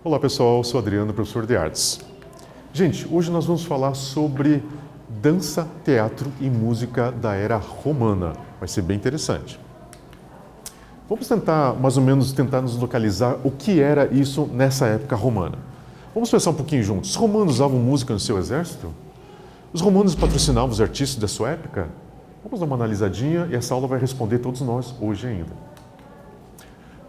Olá pessoal, eu sou Adriano, professor de artes. Gente, hoje nós vamos falar sobre dança, teatro e música da era romana. Vai ser bem interessante. Vamos tentar, mais ou menos, nos localizar o que era isso nessa época romana. Vamos pensar um pouquinho juntos. Os romanos usavam música no seu exército? Os romanos patrocinavam os artistas da sua época? Vamos dar uma analisadinha e essa aula vai responder todos nós hoje ainda.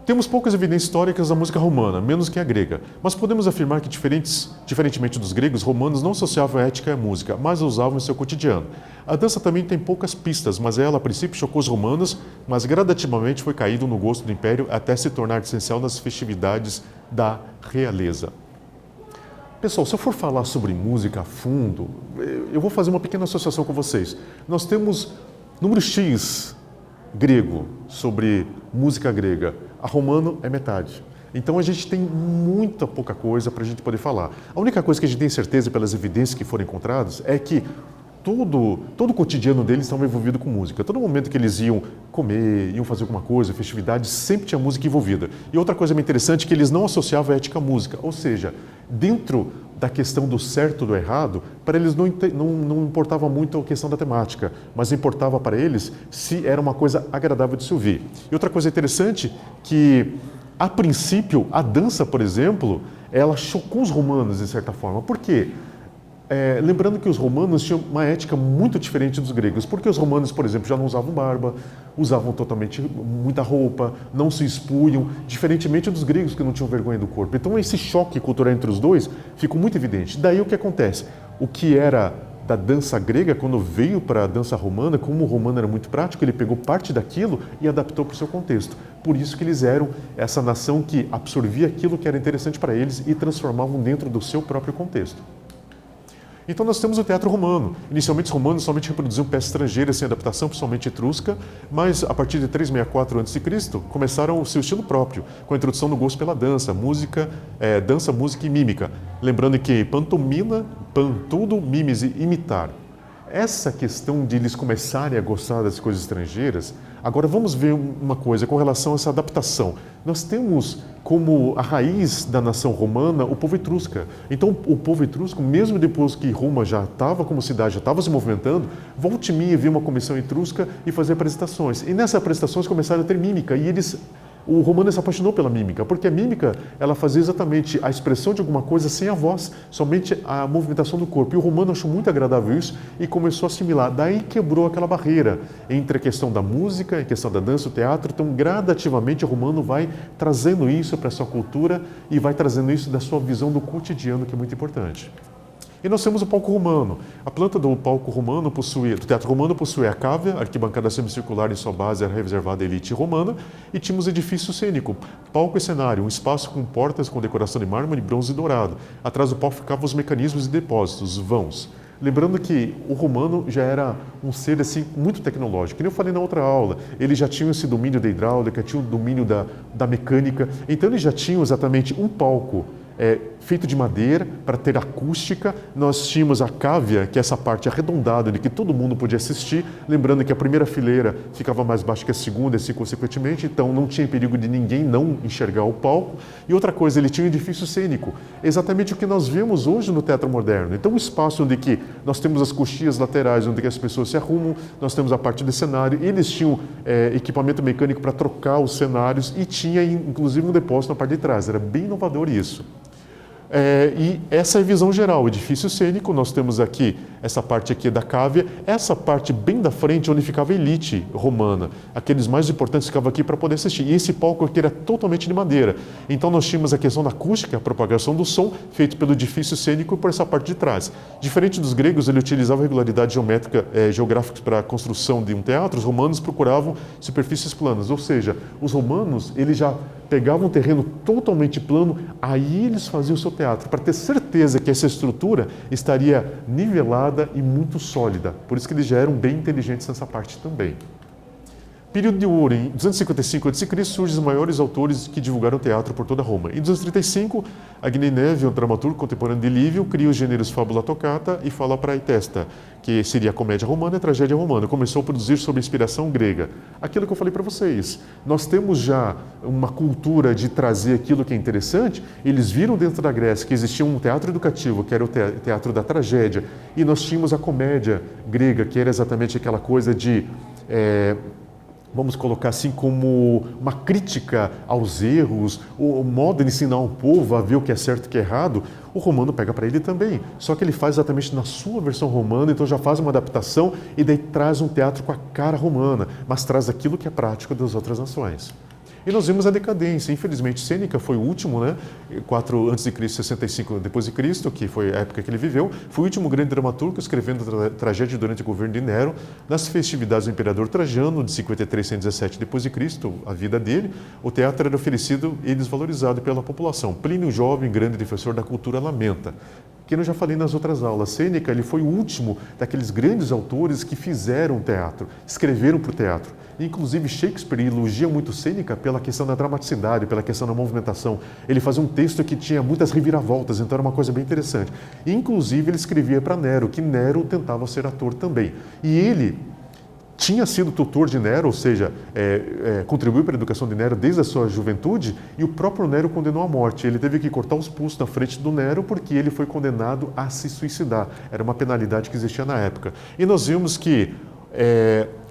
Temos poucas evidências históricas da música romana, menos que a grega, mas podemos afirmar que, diferentemente dos gregos, romanos não associavam a ética à música, mas a usavam em seu cotidiano. A dança também tem poucas pistas, mas ela, a princípio, chocou os romanos, mas gradativamente foi caído no gosto do império até se tornar essencial nas festividades da realeza. Pessoal, se eu for falar sobre música a fundo, eu vou fazer uma pequena associação com vocês. Nós temos número X grego sobre música grega. A romano é metade. Então a gente tem muita pouca coisa para a gente poder falar. A única coisa que a gente tem certeza pelas evidências que foram encontradas é que todo o cotidiano deles estava envolvido com música. Todo momento que eles iam comer, iam fazer alguma coisa, festividade, sempre tinha música envolvida. E outra coisa bem interessante é que eles não associavam a ética à música. Ou seja, dentro da questão do certo ou do errado, para eles não importava muito a questão da temática, mas importava para eles se era uma coisa agradável de se ouvir. E outra coisa interessante que, a princípio, a dança, por exemplo, ela chocou os romanos de certa forma. Por quê? Lembrando que os romanos tinham uma ética muito diferente dos gregos, porque os romanos, por exemplo, já não usavam barba, usavam totalmente muita roupa, não se expunham, diferentemente dos gregos que não tinham vergonha do corpo. Então esse choque cultural entre os dois ficou muito evidente. Daí o que acontece? O que era da dança grega, quando veio para a dança romana, como o romano era muito prático, ele pegou parte daquilo e adaptou para o seu contexto. Por isso que eles eram essa nação que absorvia aquilo que era interessante para eles e transformavam dentro do seu próprio contexto. Então nós temos o teatro romano. Inicialmente os romanos somente reproduziam peças estrangeiras sem adaptação, principalmente etrusca, mas a partir de 364 a.C. começaram o seu estilo próprio, com a introdução do gosto pela dança, dança, música e mímica. Lembrando que pantomima, pantudo, mímese, imitar. Essa questão de eles começarem a gostar das coisas estrangeiras, agora vamos ver uma coisa com relação a essa adaptação. Nós temos como a raiz da nação romana o povo etrusco. Então o povo etrusco, mesmo depois que Roma já estava como cidade, já estava se movimentando, volta e meia havia uma comissão etrusca e fazia apresentações. E nessas apresentações começaram a ter mímica e o romano se apaixonou pela mímica, porque a mímica ela fazia exatamente a expressão de alguma coisa sem a voz, somente a movimentação do corpo. E o romano achou muito agradável isso e começou a assimilar. Daí quebrou aquela barreira entre a questão da música e a questão da dança, o teatro. Então, gradativamente, o romano vai trazendo isso para a sua cultura e vai trazendo isso da sua visão do cotidiano, que é muito importante. E nós temos o palco romano. A planta do palco romano do teatro romano possui a cávea, a arquibancada semicircular em sua base era reservada à elite romana, e tínhamos edifício cênico, palco e cenário, um espaço com portas com decoração de mármore, bronze e dourado. Atrás do palco ficavam os mecanismos e depósitos, os vãos. Lembrando que o romano já era um ser assim muito tecnológico. Como eu falei na outra aula, eles já tinham esse domínio da hidráulica, tinham o domínio da mecânica, então eles já tinham exatamente um palco feito de madeira para ter acústica. Nós tínhamos a cávea, que é essa parte arredondada de que todo mundo podia assistir, lembrando que a primeira fileira ficava mais baixa que a segunda, assim consequentemente, então não tinha perigo de ninguém não enxergar o palco. E outra coisa, ele tinha um edifício cênico, exatamente o que nós vemos hoje no teatro moderno. Então um espaço onde que nós temos as coxias laterais, onde que as pessoas se arrumam, nós temos a parte do cenário, eles tinham equipamento mecânico para trocar os cenários e tinha inclusive um depósito na parte de trás, era bem inovador isso. E essa é a visão geral, o edifício cênico, nós temos aqui essa parte aqui da cávea, essa parte bem da frente onde ficava a elite romana, aqueles mais importantes ficavam aqui para poder assistir, e esse palco aqui era totalmente de madeira, então nós tínhamos a questão da acústica, a propagação do som, feito pelo edifício cênico por essa parte de trás. Diferente dos gregos, ele utilizava regularidade geométrica, geográficas para a construção de um teatro, os romanos procuravam superfícies planas, ou seja, os romanos eles já pegavam um terreno totalmente plano, aí eles faziam o seu teatro, para ter certeza que essa estrutura estaria nivelada e muito sólida. Por isso que eles já eram bem inteligentes nessa parte também. Período de ouro, em 255 a.C., surgem os maiores autores que divulgaram teatro por toda Roma. Em 235, Agnei Nevi, um dramaturgo contemporâneo de Lívio, cria os gêneros fábula toccata e fala para a Testa, que seria a comédia romana e a tragédia romana. Começou a produzir sob inspiração grega. Aquilo que eu falei para vocês, nós temos já uma cultura de trazer aquilo que é interessante. Eles viram dentro da Grécia que existia um teatro educativo, que era o teatro da tragédia, e nós tínhamos a comédia grega, que era exatamente aquela coisa de... vamos colocar assim como uma crítica aos erros, o modo de ensinar o povo a ver o que é certo e o que é errado, o romano pega para ele também. Só que ele faz exatamente na sua versão romana, então já faz uma adaptação e daí traz um teatro com a cara romana, mas traz aquilo que é prático das outras nações. E nós vimos a decadência. Infelizmente, Sêneca foi o último, 4 a.C., 65 d.C., que foi a época que ele viveu, foi o último grande dramaturgo escrevendo tragédia durante o governo de Nero. Nas festividades do imperador Trajano, de 53 a 117 d.C., a vida dele, o teatro era oferecido e desvalorizado pela população. Plínio Jovem, grande defensor da cultura, lamenta. Que eu já falei nas outras aulas, Sêneca ele foi o último daqueles grandes autores que fizeram teatro, escreveram para o teatro. Inclusive Shakespeare elogia muito Sêneca pela questão da dramaticidade, pela questão da movimentação. Ele fazia um texto que tinha muitas reviravoltas, então era uma coisa bem interessante. Inclusive ele escrevia para Nero, que Nero tentava ser ator também. E ele tinha sido tutor de Nero, ou seja, contribuiu para a educação de Nero desde a sua juventude, e o próprio Nero condenou à morte. Ele teve que cortar os pulsos na frente do Nero porque ele foi condenado a se suicidar. Era uma penalidade que existia na época. E nós vimos que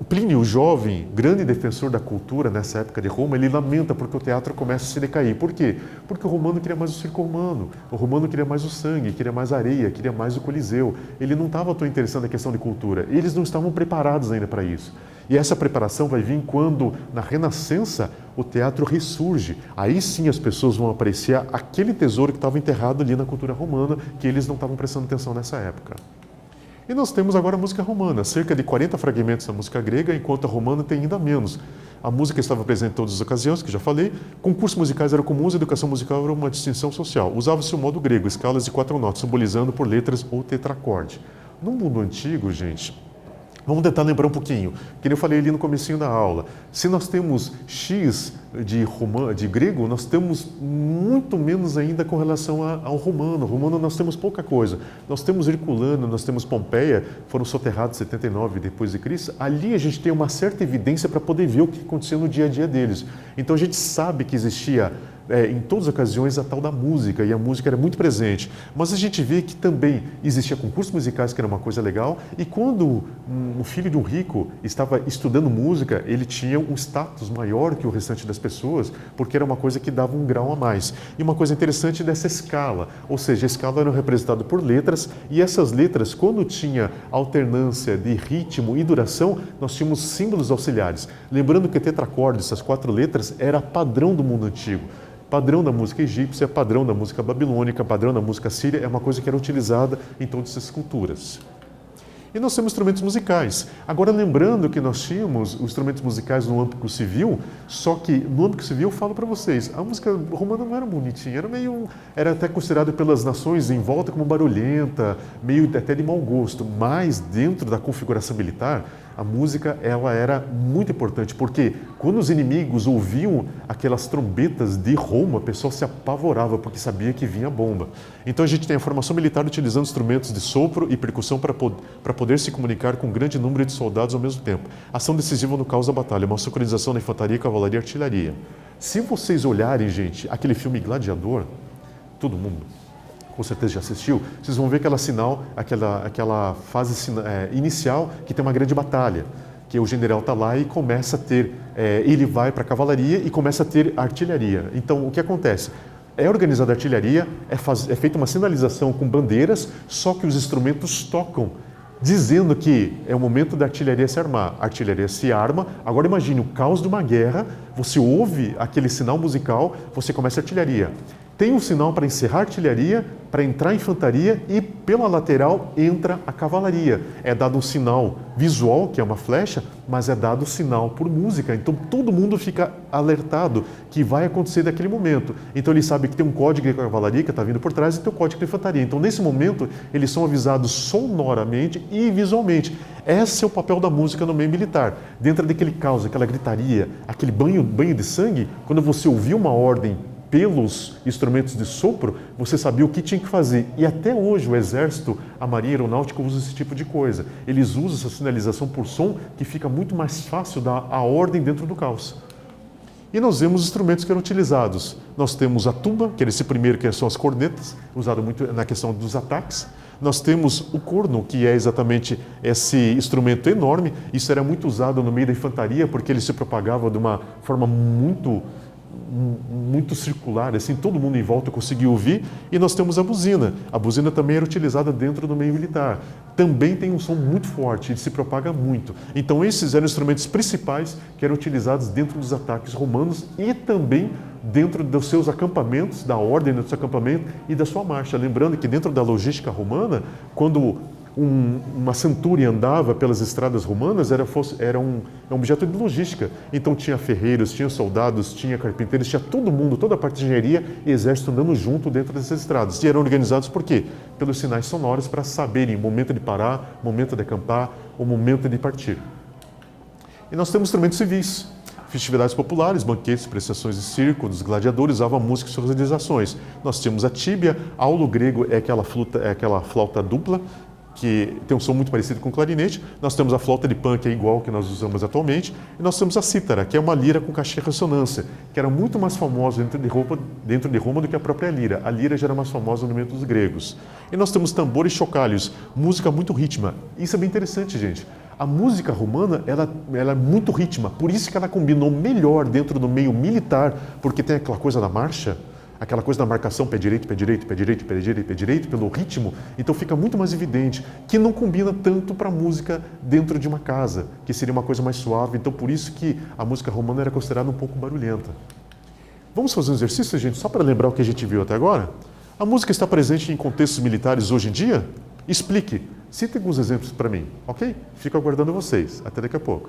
Plínio, o jovem, grande defensor da cultura nessa época de Roma, ele lamenta porque o teatro começa a se decair. Por quê? Porque o romano queria mais o circo romano, o romano queria mais o sangue, queria mais areia, queria mais o coliseu. Ele não estava tão interessado na questão de cultura, eles não estavam preparados ainda para isso. E essa preparação vai vir quando, na Renascença, o teatro ressurge. Aí sim as pessoas vão apreciar aquele tesouro que estava enterrado ali na cultura romana, que eles não estavam prestando atenção nessa época. E nós temos agora a música romana, cerca de 40 fragmentos da música grega, enquanto a romana tem ainda menos. A música estava presente em todas as ocasiões, que já falei, concursos musicais eram comuns, a educação musical era uma distinção social. Usava-se o modo grego, escalas de 4 notas, simbolizando por letras ou tetracorde. No mundo antigo, gente, vamos tentar lembrar um pouquinho, que eu falei ali no comecinho da aula. Se nós temos X de grego, nós temos muito menos ainda com relação ao romano. O romano nós temos pouca coisa. Nós temos Herculano, nós temos Pompeia, foram soterrados em 79 depois de Cristo. Ali a gente tem uma certa evidência para poder ver o que acontecia no dia a dia deles. Então a gente sabe que existia em todas as ocasiões a tal da música, e a música era muito presente. Mas a gente vê que também existia concursos musicais, que era uma coisa legal, e quando o filho de um rico estava estudando música, ele tinha um status maior que o restante das pessoas, porque era uma coisa que dava um grau a mais. E uma coisa interessante dessa escala, ou seja, a escala era representada por letras, e essas letras, quando tinha alternância de ritmo e duração, nós tínhamos símbolos auxiliares. Lembrando que tetracorde, essas 4 letras, era padrão do mundo antigo. Padrão da música egípcia, padrão da música babilônica, padrão da música síria, é uma coisa que era utilizada em todas essas culturas. E nós temos instrumentos musicais. Agora, lembrando que nós tínhamos os instrumentos musicais no âmbito civil, só que no âmbito civil, eu falo para vocês, a música romana não era bonitinha, era até considerada pelas nações em volta como barulhenta, meio até de mau gosto, mas dentro da configuração militar, a música ela era muito importante, porque quando os inimigos ouviam aquelas trombetas de Roma, o pessoal se apavorava, porque sabia que vinha bomba. Então a gente tem a formação militar utilizando instrumentos de sopro e percussão para poder se comunicar com um grande número de soldados ao mesmo tempo. Ação decisiva no caos da batalha, uma sincronização da infantaria, cavalaria e artilharia. Se vocês olharem, gente, aquele filme Gladiador, todo mundo com certeza já assistiu, vocês vão ver aquela fase inicial que tem uma grande batalha, que o general está lá e começa a ter, ele vai para a cavalaria e começa a ter artilharia. Então, o que acontece? É organizada a artilharia, é feita uma sinalização com bandeiras, só que os instrumentos tocam, dizendo que é o momento da artilharia se armar. A artilharia se arma, agora imagine o caos de uma guerra, você ouve aquele sinal musical, você começa a artilharia. Tem um sinal para encerrar a artilharia, para entrar a infantaria e pela lateral entra a cavalaria. É dado um sinal visual, que é uma flecha, mas é dado sinal por música. Então todo mundo fica alertado que vai acontecer daquele momento. Então ele sabe que tem um código de cavalaria que está vindo por trás e tem o código de infantaria. Então nesse momento eles são avisados sonoramente e visualmente. Esse é o papel da música no meio militar. Dentro daquele caos, aquela gritaria, aquele banho de sangue, quando você ouvia uma ordem pelos instrumentos de sopro, você sabia o que tinha que fazer. E até hoje o Exército, a Marinha Aeronáutica usa esse tipo de coisa. Eles usam essa sinalização por som que fica muito mais fácil dar a ordem dentro do caos. E nós vemos os instrumentos que eram utilizados. Nós temos a tuba, que era esse primeiro, que são as cornetas, usado muito na questão dos ataques. Nós temos o corno, que é exatamente esse instrumento enorme. Isso era muito usado no meio da infantaria, porque ele se propagava de uma forma muito circular, assim, todo mundo em volta conseguia ouvir. E nós temos a buzina. A buzina também era utilizada dentro do meio militar. Também tem um som muito forte, ele se propaga muito. Então esses eram instrumentos principais que eram utilizados dentro dos ataques romanos e também dentro dos seus acampamentos, da ordem do seu acampamento e da sua marcha. Lembrando que dentro da logística romana, quando uma centúria andava pelas estradas romanas, era um objeto de logística. Então tinha ferreiros, tinha soldados, tinha carpinteiros, tinha todo mundo, toda a parte de engenharia e exército andando junto dentro dessas estradas. E eram organizados por quê? Pelos sinais sonoros para saberem o momento de parar, o momento de acampar, o momento de partir. E nós temos instrumentos civis. Festividades populares, banquetes, prestações de circo, dos gladiadores usavam música em suas realizações. Nós temos a tíbia, aulo grego é aquela flauta dupla, que tem um som muito parecido com o clarinete. Nós temos a flauta de pan, que é igual ao que nós usamos atualmente. E nós temos a cítara, que é uma lira com caixa de ressonância, que era muito mais famosa dentro de Roma do que a própria lira. A lira já era mais famosa no meio dos gregos. E nós temos tambores e chocalhos, música muito ritma. Isso é bem interessante, gente. A música romana, ela é muito ritma, por isso que ela combinou melhor dentro do meio militar, porque tem aquela coisa da marcha, aquela coisa da marcação pé direito, pé direito, pé direito, pé direito, pé direito, pelo ritmo, então fica muito mais evidente que não combina tanto para a música dentro de uma casa, que seria uma coisa mais suave, então por isso que a música romana era considerada um pouco barulhenta. Vamos fazer um exercício, gente, só para lembrar o que a gente viu até agora? A música está presente em contextos militares hoje em dia? Explique. Cite alguns exemplos para mim, ok? Fico aguardando vocês. Até daqui a pouco.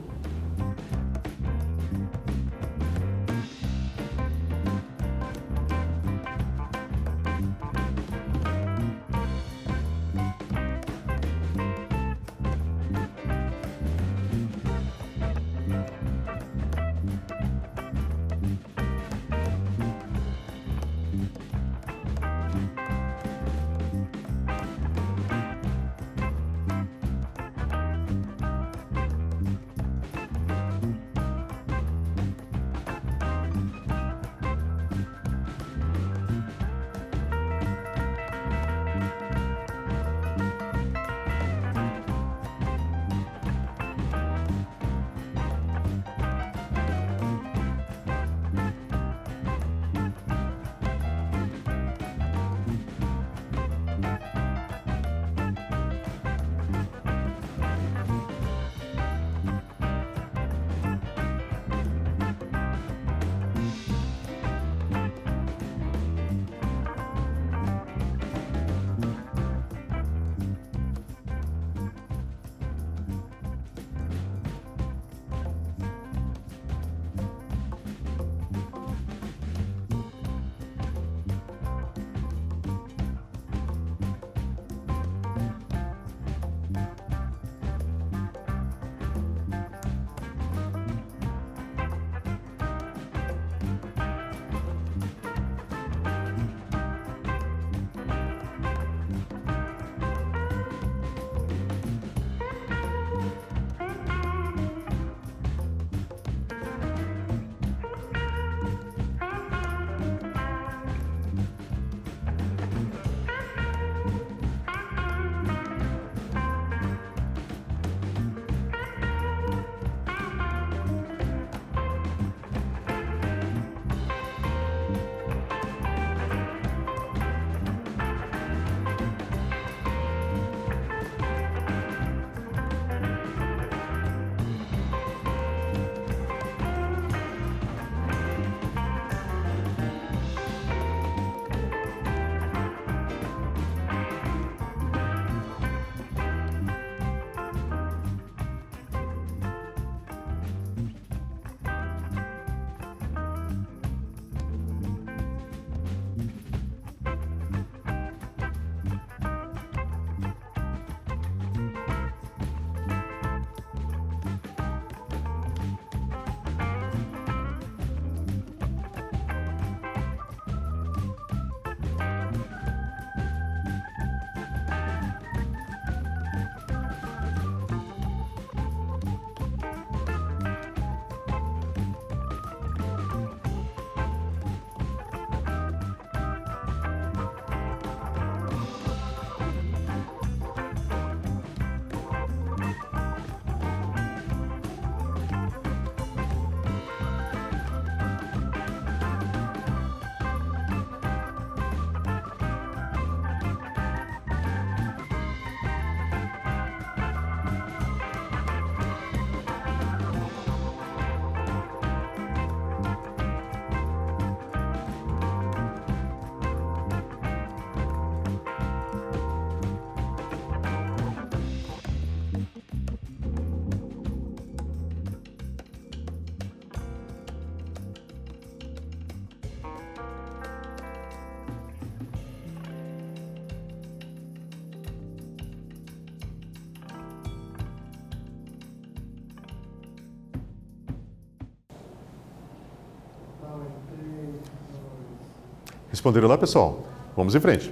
Responderam lá, pessoal? Vamos em frente.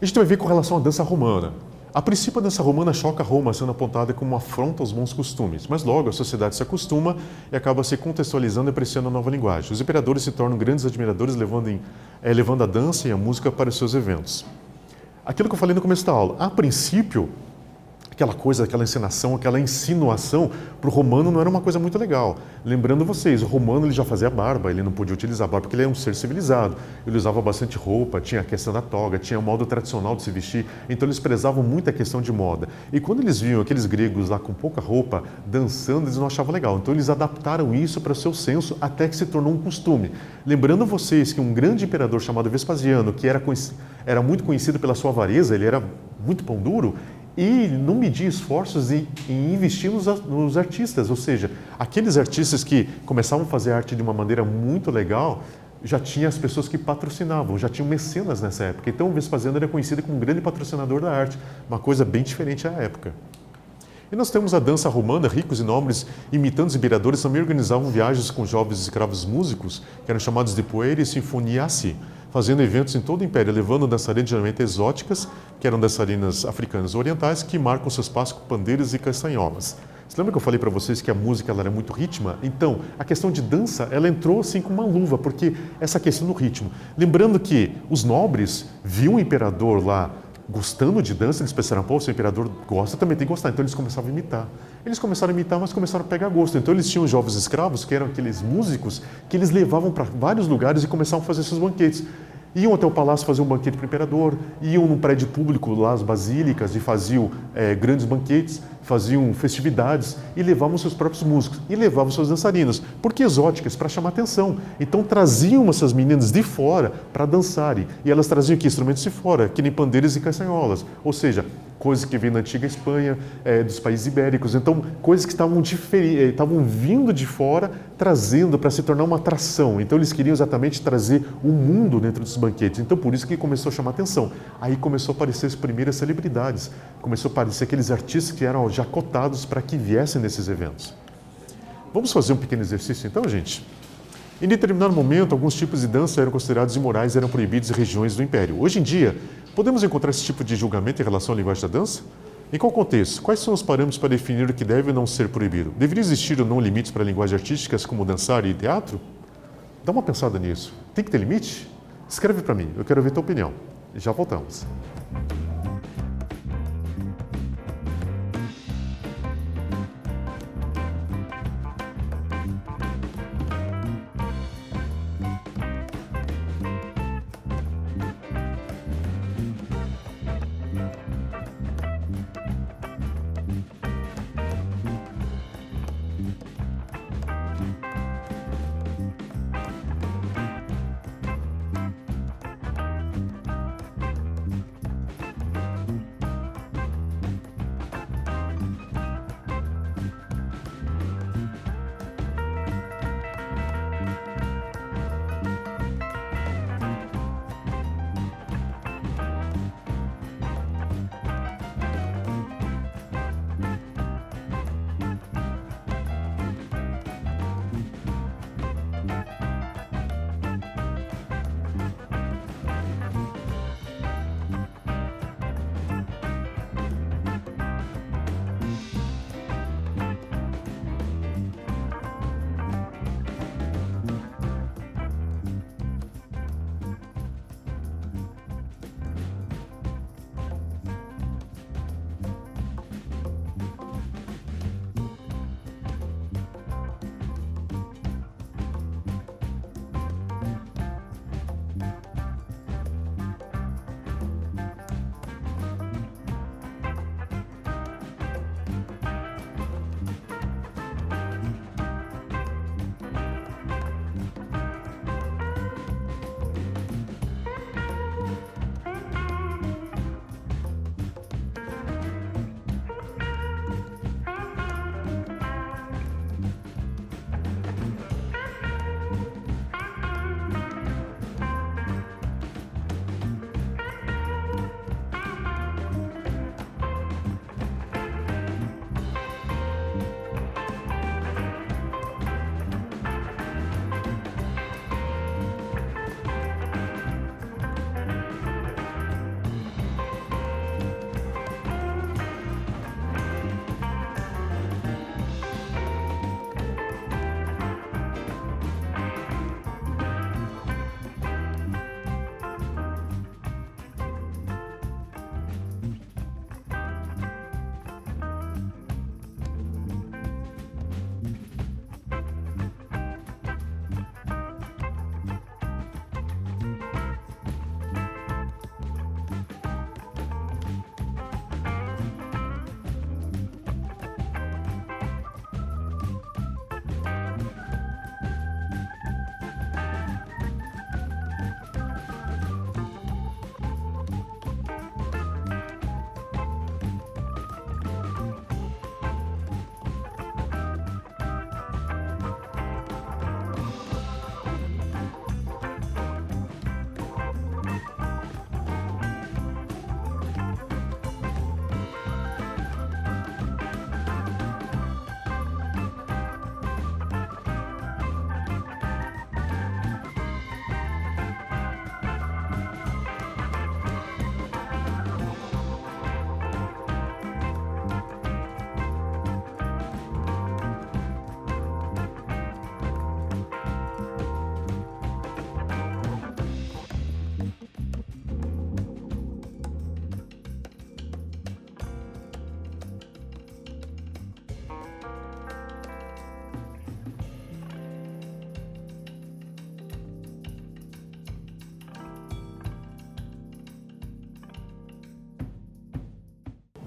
A gente vai ver com relação à dança romana. A princípio, a dança romana choca Roma, sendo apontada como uma afronta aos bons costumes, mas logo a sociedade se acostuma e acaba se contextualizando e apreciando a nova linguagem. Os imperadores se tornam grandes admiradores, levando a dança e a música para os seus eventos. Aquilo que eu falei no começo da aula, a princípio, aquela coisa, aquela encenação, aquela insinuação, para o romano não era uma coisa muito legal. Lembrando vocês, o romano ele já fazia barba, ele não podia utilizar barba porque ele é um ser civilizado. Ele usava bastante roupa, tinha a questão da toga, tinha o modo tradicional de se vestir, então eles prezavam muito a questão de moda. E quando eles viam aqueles gregos lá com pouca roupa, dançando, eles não achavam legal. Então eles adaptaram isso para o seu senso até que se tornou um costume. Lembrando vocês que um grande imperador chamado Vespasiano, que era muito conhecido pela sua avareza, ele era muito pão duro, e não medir esforços em investir nos artistas, ou seja, aqueles artistas que começavam a fazer arte de uma maneira muito legal, já tinha as pessoas que patrocinavam, já tinham mecenas nessa época. Então o Vespasiano era conhecido como um grande patrocinador da arte, uma coisa bem diferente à época. E nós temos a dança romana, ricos e nobres, imitando os imperadores, também organizavam viagens com jovens escravos músicos, que eram chamados de poeri e sinfoniaci, fazendo eventos em todo o império, levando dançarinas geralmente exóticas, que eram dançarinas africanas orientais, que marcam seus passos com pandeiros e castanholas. Você lembra que eu falei para vocês que a música ela era muito ritma? Então, a questão de dança, ela entrou assim com uma luva, porque essa questão do ritmo. Lembrando que os nobres viam o imperador lá gostando de dança, eles pensaram, pô, se o imperador gosta, também tem que gostar. Então eles começaram a imitar. Eles começaram a imitar, mas começaram a pegar gosto. Então eles tinham jovens escravos, que eram aqueles músicos, que eles levavam para vários lugares e começavam a fazer seus banquetes. Iam até o palácio fazer um banquete para o imperador, iam num prédio público, lá as basílicas, e faziam grandes banquetes, faziam festividades e levavam seus próprios músicos e levavam seus dançarinos. Por que exóticas? Para chamar atenção. Então traziam essas meninas de fora para dançarem. E elas traziam que instrumentos de fora, que nem pandeiros e castanholas. Ou seja, coisas que vêm da antiga Espanha, dos países ibéricos. Então, coisas que estavam vindo de fora, trazendo para se tornar uma atração. Então, eles queriam exatamente trazer o mundo dentro dos banquetes. Então, por isso que começou a chamar atenção. Aí começou a aparecer as primeiras celebridades. Começou a aparecer aqueles artistas que eram já cotados para que viessem nesses eventos. Vamos fazer um pequeno exercício então, gente? Em determinado momento, alguns tipos de dança eram considerados imorais e eram proibidos em regiões do Império. Hoje em dia, podemos encontrar esse tipo de julgamento em relação à linguagem da dança? Em qual contexto? Quais são os parâmetros para definir o que deve ou não ser proibido? Deveria existir ou não limites para linguagens artísticas como dançar e teatro? Dá uma pensada nisso. Tem que ter limite? Escreve para mim, eu quero ver a tua opinião. Já voltamos.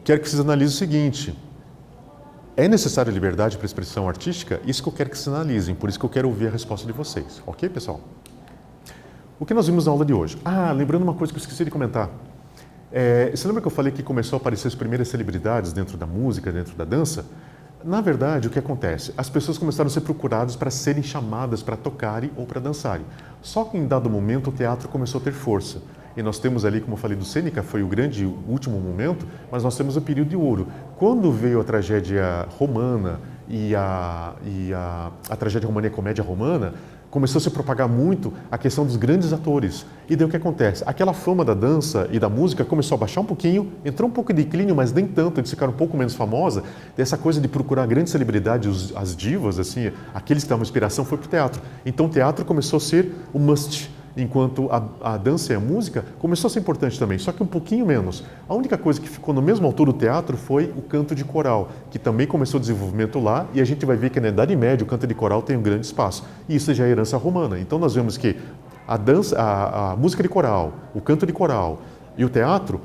quero que vocês analisem o seguinte: é necessária liberdade para expressão artística? Isso que eu quero que vocês analisem, por isso que eu quero ouvir a resposta de vocês. Ok, pessoal? O que nós vimos na aula de hoje? Lembrando uma coisa que eu esqueci de comentar. Você lembra que eu falei que começou a aparecer as primeiras celebridades dentro da música, dentro da dança? Na verdade, o que acontece? As pessoas começaram a ser procuradas para serem chamadas para tocarem ou para dançarem. Só que em dado momento o teatro começou a ter força. E nós temos ali, como eu falei do Sêneca, foi o grande último momento, mas nós temos o período de ouro. Quando veio a tragédia romana e a tragédia romana e a comédia romana, começou a se propagar muito a questão dos grandes atores. E daí o que acontece? Aquela fama da dança e da música começou a baixar um pouquinho, entrou um pouco de declínio, mas nem tanto, eles ficaram um pouco menos famosa. Dessa coisa de procurar grandes celebridades, as divas, assim, aqueles que davam inspiração, foi para o teatro. Então o teatro começou a ser o must, enquanto a dança e a música começou a ser importante também, só que um pouquinho menos. A única coisa que ficou no mesmo altura do teatro foi o canto de coral, que também começou o desenvolvimento lá, e a gente vai ver que na Idade Média o canto de coral tem um grande espaço. E isso já é herança romana. Então nós vemos que a dança, a música de coral, o canto de coral e o teatro,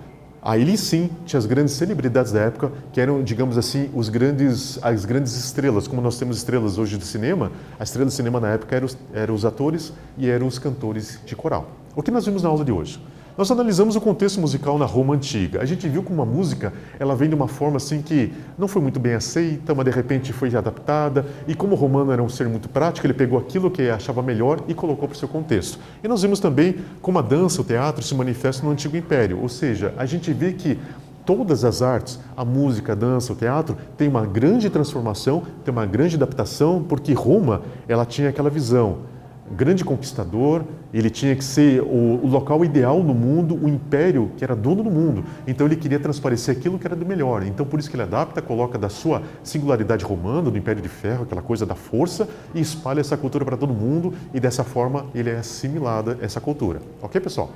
aí sim tinha as grandes celebridades da época, que eram, digamos assim, as grandes estrelas. Como nós temos estrelas hoje do cinema, a estrela do cinema na época eram os atores e eram os cantores de coral. O que nós vimos na aula de hoje? Nós analisamos o contexto musical na Roma Antiga. A gente viu como uma música, ela vem de uma forma assim que não foi muito bem aceita, mas de repente foi adaptada. E como o romano era um ser muito prático, ele pegou aquilo que achava melhor e colocou para o seu contexto. E nós vimos também como a dança, o teatro se manifestam no Antigo Império. Ou seja, a gente vê que todas as artes, a música, a dança, o teatro, tem uma grande transformação, tem uma grande adaptação, porque Roma, ela tinha aquela visão. Grande conquistador, ele tinha que ser o local ideal no mundo, o império que era dono do mundo. Então ele queria transparecer aquilo que era do melhor. Então por isso que ele adapta, coloca da sua singularidade romana, do Império de Ferro, aquela coisa da força, e espalha essa cultura para todo mundo, e dessa forma ele é assimilada essa cultura. Ok, pessoal?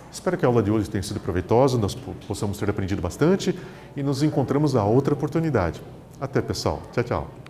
Espero que a aula de hoje tenha sido proveitosa, nós possamos ter aprendido bastante, e nos encontramos a outra oportunidade. Até, pessoal. Tchau, tchau.